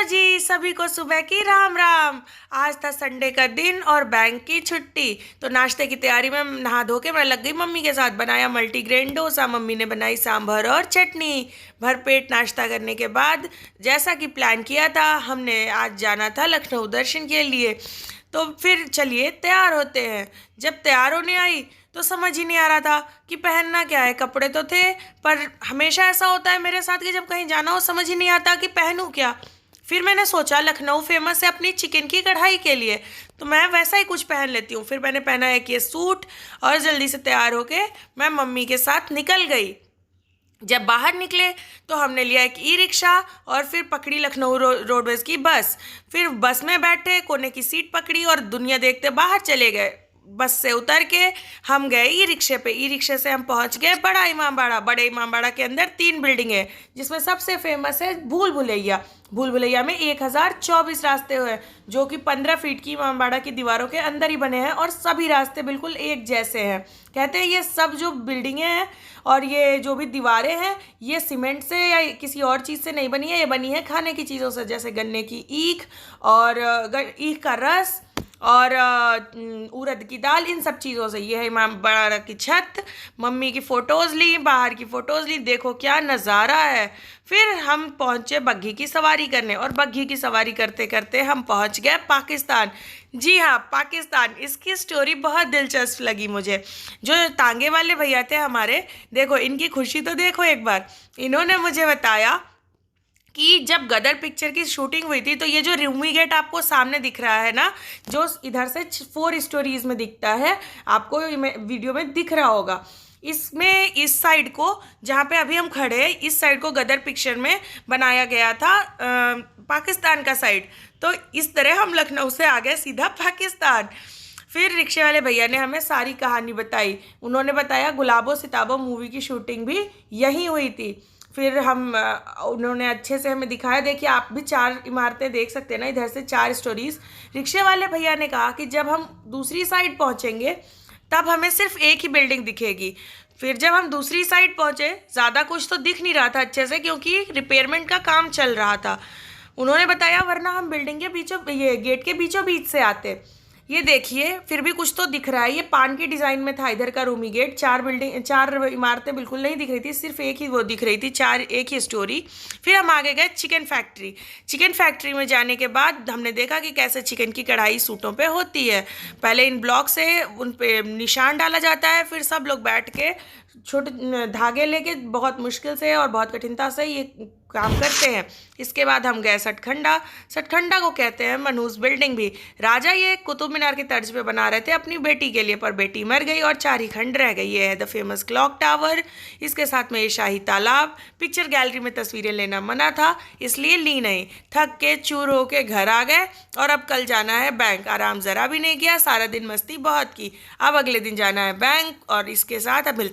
जी, सभी को सुबह की राम राम। आज था संडे का दिन और बैंक की छुट्टी। तो नाश्ते की तैयारी में नहा धो के मैं लग गई मम्मी के साथ। बनाया मल्टीग्रेन डोसा, मम्मी ने बनाई सांभर और चटनी। भरपेट नाश्ता करने के बाद जैसा कि प्लान किया था, हमने आज जाना था लखनऊ दर्शन के लिए। तो फिर चलिए तैयार होते हैं। जब तैयार होने आई तो समझ ही नहीं आ रहा था कि पहनना क्या है। कपड़े तो थे, पर हमेशा ऐसा होता है मेरे साथ कि जब कहीं जाना हो समझ ही नहीं आता कि पहनूं क्या। फिर मैंने सोचा लखनऊ फेमस है अपनी चिकन की कढ़ाई के लिए, तो मैं वैसा ही कुछ पहन लेती हूँ। फिर मैंने पहना एक ये सूट और जल्दी से तैयार होके मैं मम्मी के साथ निकल गई। जब बाहर निकले तो हमने लिया एक ई रिक्शा और फिर पकड़ी लखनऊ रोडवेज की बस। फिर बस में बैठे, कोने की सीट पकड़ी और दुनिया देखते बाहर चले गए। बस से उतर के हम गए ई रिक्शे पे। ई रिक्शे से हम पहुंच गए बड़ा इमामबाड़ा। बड़े इमामबाड़ा के अंदर 3 बिल्डिंगें, जिसमें सबसे फेमस है भूल भुलैया। भूल भुलैया में 1024 रास्ते हैं, जो कि 15 फीट की इमामबाड़ा की दीवारों के अंदर ही बने हैं और सभी रास्ते बिल्कुल एक जैसे हैं। कहते हैं ये सब जो बिल्डिंगें हैं और ये जो भी दीवारें हैं, ये सीमेंट से या किसी और चीज़ से नहीं बनी है। ये बनी है खाने की चीज़ों से, जैसे गन्ने की ईख और ईख का रस और उड़द की दाल, इन सब चीज़ों से। ये है इमामबाड़ा की छत। मम्मी की फ़ोटोज़ ली, बाहर की फ़ोटोज़ ली, देखो क्या नज़ारा है। फिर हम पहुँचे बग्घी की सवारी करने और बग्घी की सवारी करते करते हम पहुँच गए पाकिस्तान। जी हाँ, पाकिस्तान। इसकी स्टोरी बहुत दिलचस्प लगी मुझे। जो तांगे वाले भैया थे हमारे, देखो इनकी खुशी तो देखो एक बार। इन्होंने मुझे बताया कि जब गदर पिक्चर की शूटिंग हुई थी तो ये जो रूमी गेट आपको सामने दिख रहा है ना, जो इधर से 4 स्टोरीज में दिखता है, आपको वीडियो में दिख रहा होगा। इसमें इस साइड को, जहाँ पे अभी हम खड़े हैं, इस साइड को गदर पिक्चर में बनाया गया था पाकिस्तान का साइड। तो इस तरह हम लखनऊ से आ गए सीधा पाकिस्तान। फिर रिक्शे वाले भैया ने हमें सारी कहानी बताई। उन्होंने बताया गुलाबो सिताबो मूवी की शूटिंग भी यहीं हुई थी। फिर उन्होंने अच्छे से हमें दिखाया। देखिए आप भी 4 इमारतें देख सकते हैं ना, इधर से 4 स्टोरीज। रिक्शे वाले भैया ने कहा कि जब हम दूसरी साइड पहुंचेंगे तब हमें सिर्फ एक ही बिल्डिंग दिखेगी। फिर जब हम दूसरी साइड पहुंचे, ज़्यादा कुछ तो दिख नहीं रहा था अच्छे से, क्योंकि रिपेयरमेंट का काम चल रहा था। उन्होंने बताया वरना हम बिल्डिंग के ये गेट के बीचों बीच से आते। ये देखिए फिर भी कुछ तो दिख रहा है। ये पान के डिज़ाइन में था इधर का रूमी गेट। 4 इमारतें बिल्कुल नहीं दिख रही थी, सिर्फ एक ही वो दिख रही थी, 4 एक ही स्टोरी। फिर हम आगे गए चिकन फैक्ट्री। चिकन फैक्ट्री में जाने के बाद हमने देखा कि कैसे चिकन की कढ़ाई सूटों पे होती है। पहले इन ब्लॉक से उन पे निशान डाला जाता है, फिर सब लोग बैठ के छोटे धागे लेके बहुत मुश्किल से और बहुत कठिनता से ये काम करते हैं। इसके बाद हम गए सटखंडा। सटखंडा को कहते हैं मनहूस बिल्डिंग भी। राजा ये कुतुब मीनार की तर्ज पे बना रहे थे अपनी बेटी के लिए, पर बेटी मर गई और 4 ही खंड रह गई। ये है द फेमस क्लॉक टावर। इसके साथ में ये शाही तालाब। पिक्चर गैलरी में तस्वीरें लेना मना था, इसलिए ली नहीं। थक के चूर होके घर आ गए और अब कल जाना है बैंक। आराम ज़रा भी नहीं किया, सारा दिन मस्ती बहुत की। अब अगले दिन जाना है बैंक और इसके साथ अब मिलते